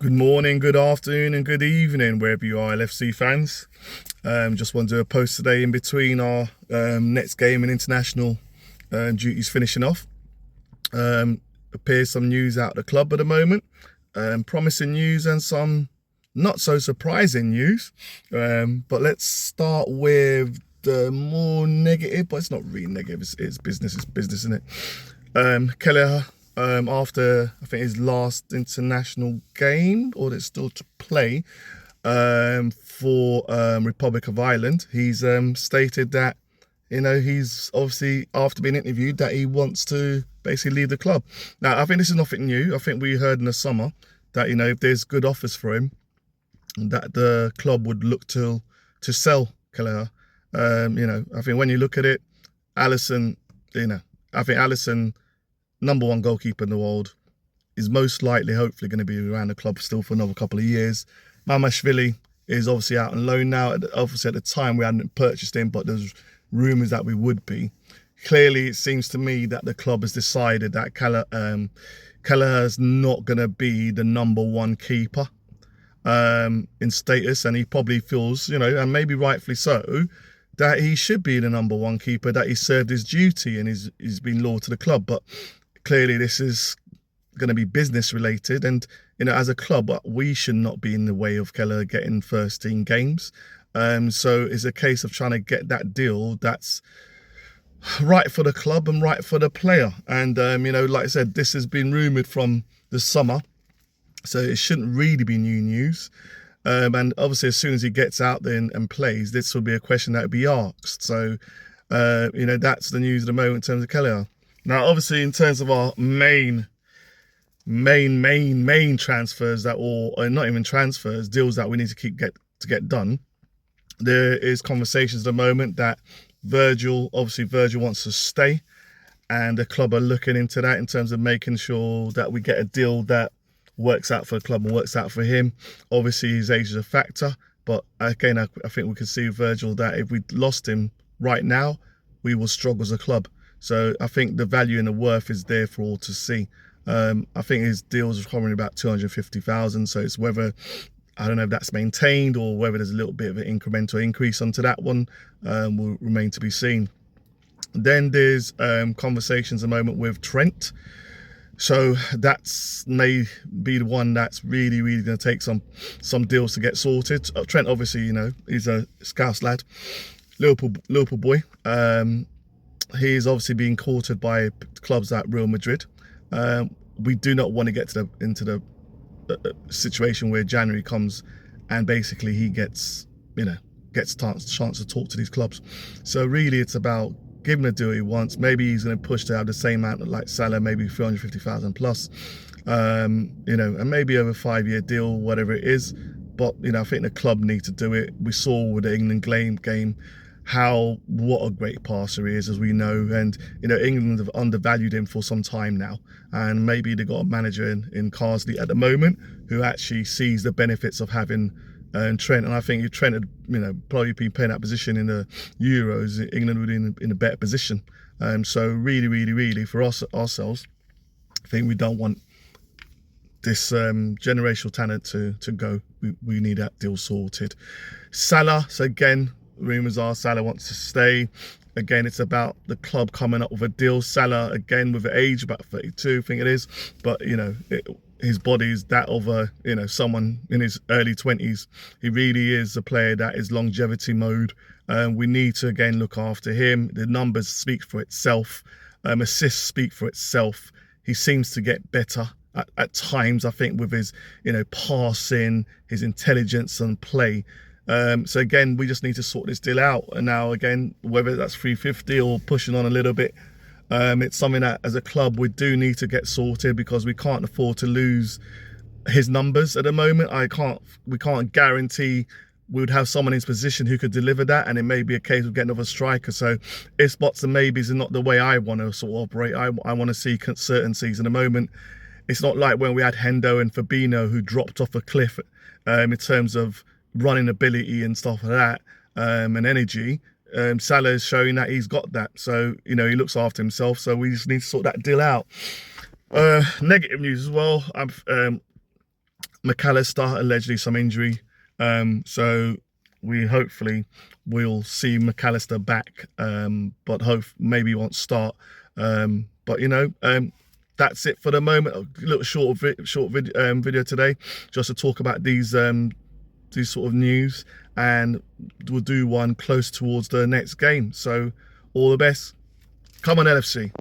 Good morning, good afternoon, and good evening, wherever you are, LFC fans. Just want to do a post today in between our next game and international duties finishing off. Appears some news out of the club at the moment, promising news and some not so surprising news. But let's start with the more negative, but it's not really negative. It's business. It's business, isn't it? Kelleher, after I think his last international game, or it's still to play, for Republic of Ireland, he's stated that he's obviously, after being interviewed, that he wants to basically leave the club. Now, I think this is nothing new. I think we heard in the summer that if there's good offers for him, that the club would look to sell Kelleher. I think when you look at it, Alisson, I think Alisson, number one goalkeeper in the world, is most likely, hopefully, going to be around the club still for another couple of years. Mamashvili is obviously out on loan now. Obviously, at the time, we hadn't purchased him, but there's rumours that we would be. Clearly, it seems to me that the club has decided that Kelleher is not going to be the number one keeper in status, and he probably feels, and maybe rightfully so, that he should be the number one keeper, that he served his duty and he's been loyal to the club. But clearly this is going to be business related, and as a club, we should not be in the way of Kelleher getting first team games. So it's a case of trying to get that deal that's right for the club and right for the player. And like I said, this has been rumoured from the summer, so it shouldn't really be new news. And obviously, as soon as he gets out there and plays, this will be a question that will be asked. So, that's the news at the moment in terms of Kelleher. Now, obviously, in terms of our main transfers or not even transfers, deals that we need to get done, there is conversations at the moment that Virgil wants to stay, and the club are looking into that in terms of making sure that we get a deal that works out for the club and works out for him. Obviously, his age is a factor, but again, I think we can see with Virgil that if we lost him right now, we will struggle as a club. So I think the value and the worth is there for all to see. I think his deals are probably about 250,000. So it's whether, I don't know if that's maintained or whether there's a little bit of an incremental increase onto that one, will remain to be seen. Then there's conversations at the moment with Trent. So that's may be the one that's really, really going to take some deals to get sorted. Trent, obviously, he's a Scouse lad, Liverpool boy. He's obviously being courted by clubs like Real Madrid. We do not want to get into the situation where January comes and basically he gets chance to talk to these clubs. So really, it's about give him a deal he wants. Maybe he's going to push to have the same amount like Salah, maybe 350,000 plus, and maybe over a 5-year deal, whatever it is. But, I think the club need to do it. We saw with the England game what a great passer he is, as we know. And, England have undervalued him for some time now. And maybe they've got a manager in Carsley at the moment who actually sees the benefits of having Trent. And I think if Trent had, probably been playing that position in the Euros, England would be in a better position. So really, really, really, for ourselves, I think we don't want this generational talent to go. We need that deal sorted. Salah, so again, rumours are Salah wants to stay. Again, it's about the club coming up with a deal. Salah, again, with the age, about 32, I think it is. But, his body is that of someone in his early 20s. He really is a player that is longevity mode. We need to, again, look after him. The numbers speak for itself. Assists speak for itself. He seems to get better at times, I think, with his, passing, his intelligence and play. So again, we just need to sort this deal out. And now, again, whether that's 350 or pushing on a little bit, it's something that as a club we do need to get sorted, because we can't afford to lose his numbers at the moment. We can't guarantee we would have someone in his position who could deliver that, and it may be a case of getting another striker. So if spots and maybes are not the way I want to sort of operate. I want to see certainties. In the moment, it's not like when we had Hendo and Fabinho who dropped off a cliff in terms of running ability and stuff like that, and energy. Salah is showing that he's got that. So, he looks after himself. So we just need to sort that deal out. Negative news as well. McAllister, allegedly some injury. So we hopefully will see McAllister back, but maybe he won't start. But that's it for the moment. A little short video today, just to talk about these sort of news, and we'll do one close towards the next game. So all the best. Come on, LFC.